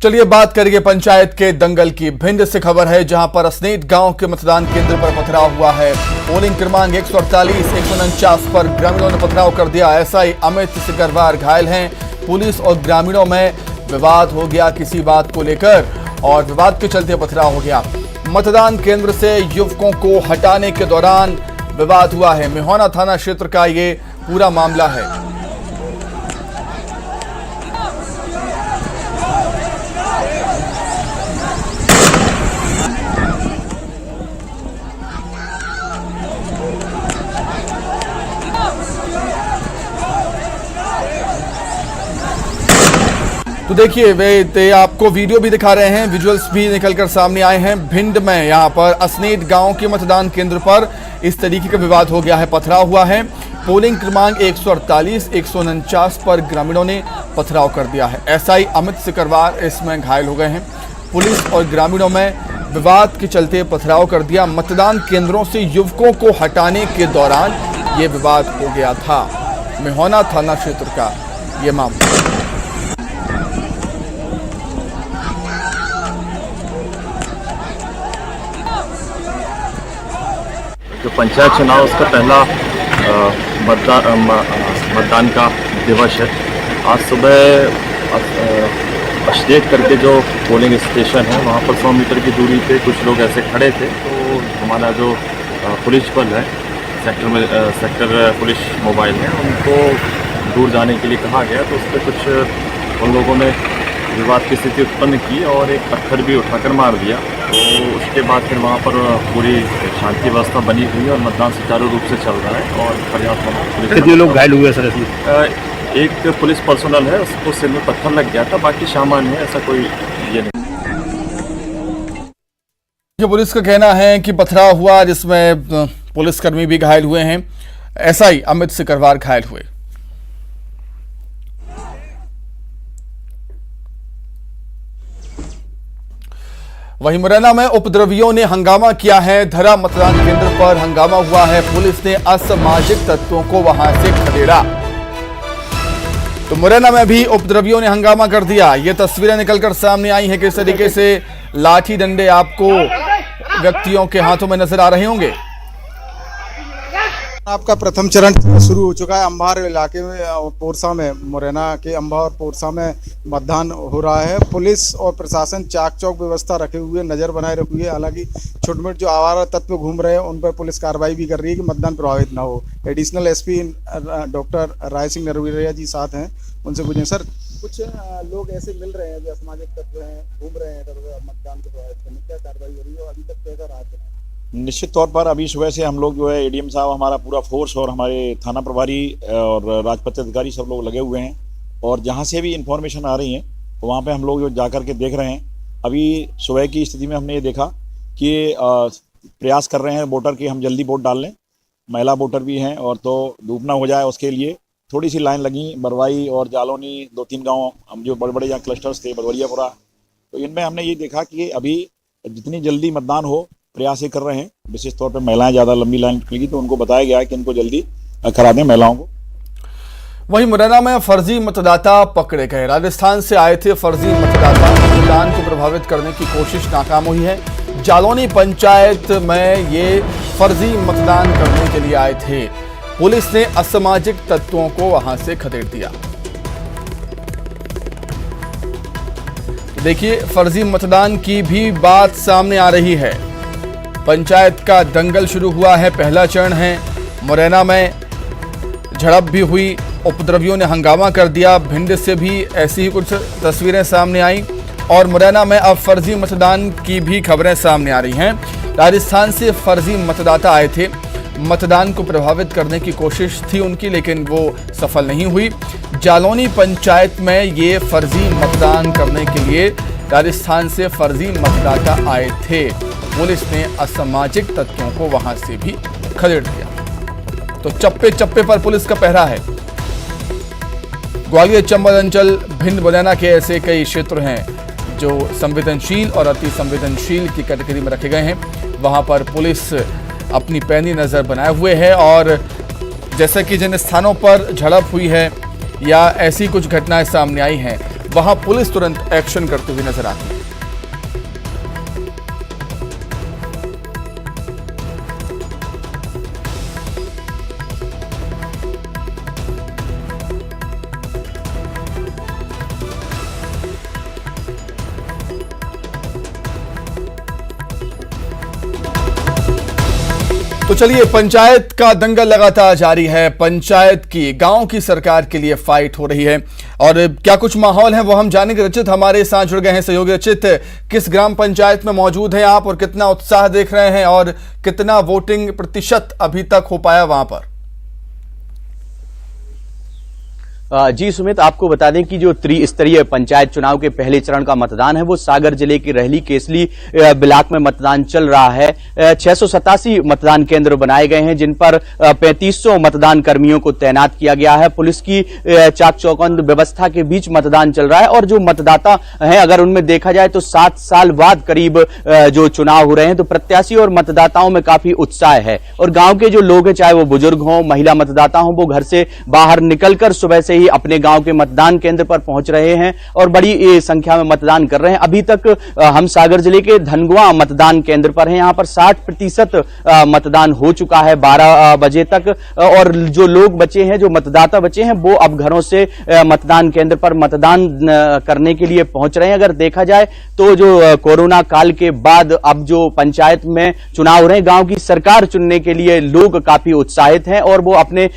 चलिए बात करेंगे पंचायत के दंगल की। भिंड से खबर है, जहां पर असनेट गांव के मतदान केंद्र पर पथराव हुआ है। पोलिंग क्रमांक 148-149 पर ग्रामीणों ने पथराव कर दिया। एसआई अमित सिकरवार घायल हैं। पुलिस और ग्रामीणों में विवाद हो गया किसी बात को लेकर, और विवाद के चलते पथराव हो गया। मतदान केंद्र से युवकों को हटाने के दौरान विवाद हुआ है। मेहौना थाना क्षेत्र का ये पूरा मामला है। तो देखिए, वे आपको वीडियो भी दिखा रहे हैं, विजुअल्स भी निकलकर सामने आए हैं। भिंड में यहां पर असनेट गांव के मतदान केंद्र पर इस तरीके का विवाद हो गया है, पथराव हुआ है। पोलिंग क्रमांक 148-149 पर ग्रामीणों ने पथराव कर दिया है। एसआई अमित सिकरवार इसमें घायल हो गए हैं। पुलिस और ग्रामीणों में विवाद के चलते पथराव कर दिया। मतदान केंद्रों से युवकों को हटाने के दौरान ये विवाद हो गया था। मेहौना थाना क्षेत्र का ये मामला। जो पंचायत चुनाव उसका पहला मतदान का दिवस है। आज सुबह असनेट करके जो पोलिंग स्टेशन है वहाँ पर 100 मीटर की दूरी पे कुछ लोग ऐसे खड़े थे। तो हमारा जो पुलिस बल है, सेक्टर पुलिस मोबाइल है, उनको दूर जाने के लिए कहा गया। तो उस पर कुछ उन लोगों ने विवाद की स्थिति उत्पन्न की और एक पत्थर भी उठाकर मार दिया। तो उसके बाद फिर वहाँ पर पूरी शांति व्यवस्था बनी हुई है और मतदान सुचारू रूप से चल रहा है। और पर्याप्त कितने लोग घायल हुए सर इसमें? एक पुलिस पर्सनल है, उसको सिर में पत्थर लग गया था, बाकी सामान्य है, ऐसा कोई ये नहीं। पुलिस का कहना है कि पथराव हुआ जिसमें पुलिसकर्मी भी घायल हुए हैं। एसआई अमित सिकरवार घायल हुए। वहीं मुरैना में उपद्रवियों ने हंगामा किया है। धरा मतदान केंद्र पर हंगामा हुआ है। पुलिस ने असामाजिक तत्वों को वहां से खदेड़ा। तो मुरैना में भी उपद्रवियों ने हंगामा कर दिया। ये तस्वीरें निकलकर सामने आई हैं। किस तरीके से लाठी डंडे आपको व्यक्तियों के हाथों में नजर आ रहे होंगे। आपका प्रथम चरण शुरू हो चुका है। अंबार इलाके में पोरसा में, मुरैना के अंबा और पोरसा में मतदान हो रहा है। पुलिस और प्रशासन चाक चौक व्यवस्था रखे हुए, नज़र बनाए रखी हुई है। हालांकि छोटे मोटे जो आवारा तत्व घूम रहे हैं उन पर पुलिस कार्रवाई भी कर रही है कि मतदान प्रभावित ना हो। Additional SP doctor Rai Singh Narwariya जी साथ हैं, उनसे पूछें। सर, कुछ लोग ऐसे मिल रहे हैं जो असामाजिक तत्व हैं, घूम रहे हैं मतदान को प्रभावित करने, क्या कार्रवाई हो रही है और अभी तक कैसा रहा? निश्चित तौर पर अभी सुबह से हम लोग जो है एडीएम साहब, हमारा पूरा फोर्स और हमारे थाना प्रभारी और राजपत्र अधिकारी सब लोग लगे हुए हैं। और जहां से भी इंफॉर्मेशन आ रही है तो वहां पे हम लोग जो जा कर के देख रहे हैं। अभी सुबह की स्थिति में हमने ये देखा कि प्रयास कर रहे हैं वोटर की हम जल्दी वोट डाल लें। महिला वोटर भी हैं और तो धूप ना हो जाए उसके लिए थोड़ी सी लाइन लगी। बरवाई और जालौनी 2-3 गाँव हम जो बड़े बड़े यहाँ क्लस्टर्स थे, बरवरियापुरा, तो इनमें हमने ये देखा कि अभी जितनी जल्दी मतदान हो प्रयास ये कर रहे हैं। विशेष तौर पर महिलाएं ज़्यादा लंबी लाइन निकलेगी तो उनको बताया गया है कि इनको जल्दी करा दें महिलाओं को। वहीं मुरैना में फर्जी मतदाता पकड़े गए। राजस्थान से आए थे फर्जी मतदाता। मतदान को प्रभावित करने की कोशिश नाकाम हुई है। जालौनी पंचायत में ये फर्जी मतदान करने के लिए आए थे। पुलिस ने असामाजिक तत्वों को वहां से खदेड़ दिया। देखिए, फर्जी मतदान की भी बात सामने आ रही है। पंचायत का दंगल शुरू हुआ है, पहला चरण है। मुरैना में झड़प भी हुई, उपद्रवियों ने हंगामा कर दिया। भिंड से भी ऐसी ही कुछ तस्वीरें सामने आई और मुरैना में अब फर्जी मतदान की भी खबरें सामने आ रही हैं। राजस्थान से फर्जी मतदाता आए थे। मतदान को प्रभावित करने की कोशिश थी उनकी, लेकिन वो सफल नहीं हुई। जालौनी पंचायत में ये फर्जी मतदान करने के लिए राजस्थान से फर्जी मतदाता आए थे। पुलिस ने असामाजिक तत्वों को वहां से भी खदेड़ दिया। तो चप्पे चप्पे पर पुलिस का पहरा है। ग्वालियर, चंबल अंचल, भिंड, मुरैना के ऐसे कई क्षेत्र हैं जो संवेदनशील और अति संवेदनशील की कैटेगरी में रखे गए हैं। वहां पर पुलिस अपनी पैनी नजर बनाए हुए है। और जैसा कि जिन स्थानों पर झड़प हुई है या ऐसी कुछ घटनाएं सामने आई हैं, वहां पुलिस तुरंत एक्शन करते हुए नजर आती है। तो चलिए, पंचायत का दंगल लगातार जारी है। पंचायत की, गांव की सरकार के लिए फाइट हो रही है और क्या कुछ माहौल है वो हम जानेंगे। रचित हमारे साथ जुड़ गए हैं सहयोगी। रचित, किस ग्राम पंचायत में मौजूद हैं आप और कितना उत्साह देख रहे हैं और कितना वोटिंग प्रतिशत अभी तक हो पाया वहां पर? जी सुमित, आपको बता दें कि जो त्रिस्तरीय पंचायत चुनाव के पहले चरण का मतदान है वो सागर जिले के रहली केसली ब्लॉक में मतदान चल रहा है। 687 मतदान केंद्र बनाए गए हैं जिन पर 3500 मतदान कर्मियों को तैनात किया गया है। पुलिस की चाक चौबंद व्यवस्था के बीच मतदान चल रहा है और जो मतदाता हैं अगर उनमें देखा जाए तो 7 साल बाद करीब जो चुनाव हो रहे हैं तो प्रत्याशी और मतदाताओं में काफी उत्साह है। और गांव के जो लोग हैं, चाहे वो बुजुर्ग हों, महिला मतदाता हों, वो घर से बाहर निकलकर सुबह से अपने गांव के मतदान केंद्र पर पहुंच रहे हैं और बड़ी संख्या में मतदान कर रहे हैं। अभी तक हम सागर जिले के धनगुआ मतदान केंद्र पर हैं। यहां पर 60% मतदान हो चुका है 12 बजे तक और जो लोग बचे हैं, जो मतदाता बचे हैं, वो अब घरों से मतदान केंद्र पर मतदान करने के लिए पहुंच रहे हैं। अगर देखा जाए तो जो कोरोना काल के बाद अब जो पंचायत में चुनाव हो रहे हैं, गांव की सरकार चुनने के लिए लोग काफी उत्साहित हैं और वो अपने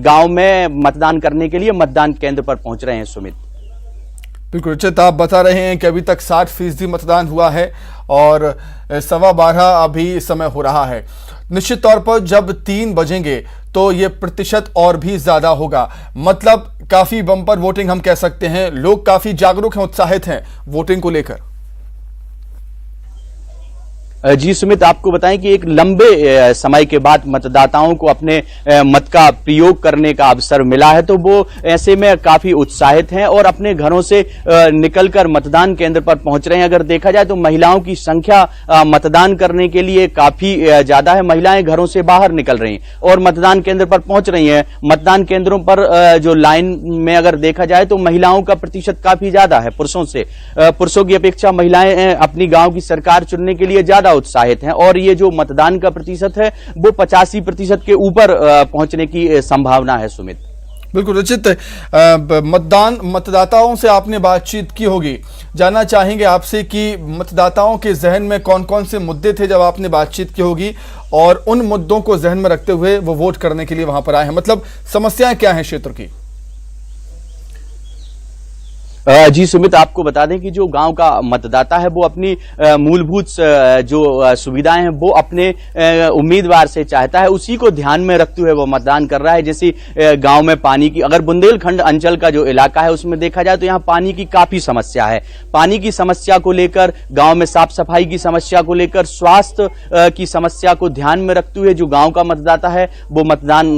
गांव में मतदान करने के लिए मतदान केंद्र पर पहुंच रहे हैं। सुमित, बिल्कुल रचित, आप बता रहे हैं कि अभी तक 60% मतदान हुआ है और 12:15 अभी समय हो रहा है। निश्चित तौर पर जब 3 बजेंगे तो ये प्रतिशत और भी ज्यादा होगा, मतलब काफी बम्पर वोटिंग हम कह सकते हैं। लोग काफी जागरूक हैं, उत्साहित हैं वोटिंग को लेकर। जी सुमित, आपको बताएं कि एक लंबे समय के बाद मतदाताओं को अपने मत का प्रयोग करने का अवसर मिला है, तो वो ऐसे में काफी उत्साहित हैं और अपने घरों से निकलकर मतदान केंद्र पर पहुंच रहे हैं। अगर देखा जाए तो महिलाओं की संख्या मतदान करने के लिए काफी ज्यादा है। महिलाएं घरों से बाहर निकल रही हैं और मतदान केंद्र पर पहुंच रही हैं। मतदान केंद्रों पर जो लाइन में अगर देखा जाए तो महिलाओं का प्रतिशत काफी ज्यादा है पुरुषों से। पुरुषों की अपेक्षा महिलाएं अपनी गांव की सरकार चुनने के लिए ज्यादा उत्साहित हैं और ये जो मतदान का प्रतिशत है वो 85% के ऊपर पहुंचने की संभावना है। सुमित, बिल्कुल रचित, मतदाताओं से आपने बातचीत की होगी, जानना चाहेंगे आपसे कि मतदाताओं के जहन में कौन कौन से मुद्दे थे जब आपने बातचीत की होगी और उन मुद्दों को जहन में रखते हुए वो वोट करने के लिए वहां पर आए हैं, मतलब समस्याएं क्या हैं क्षेत्र की? जी सुमित, आपको बता दें कि जो गांव का मतदाता है वो अपनी मूलभूत जो सुविधाएं हैं वो अपने उम्मीदवार से चाहता है, उसी को ध्यान में रखते हुए वो मतदान कर रहा है। जैसे गांव में पानी की, अगर बुंदेलखंड अंचल का जो इलाका है उसमें देखा जाए तो यहाँ पानी की काफी समस्या है। पानी की समस्या को लेकर, गांव में साफ सफाई की समस्या को लेकर, स्वास्थ्य की समस्या को ध्यान में रखते हुए जो गांव का मतदाता है वो मतदान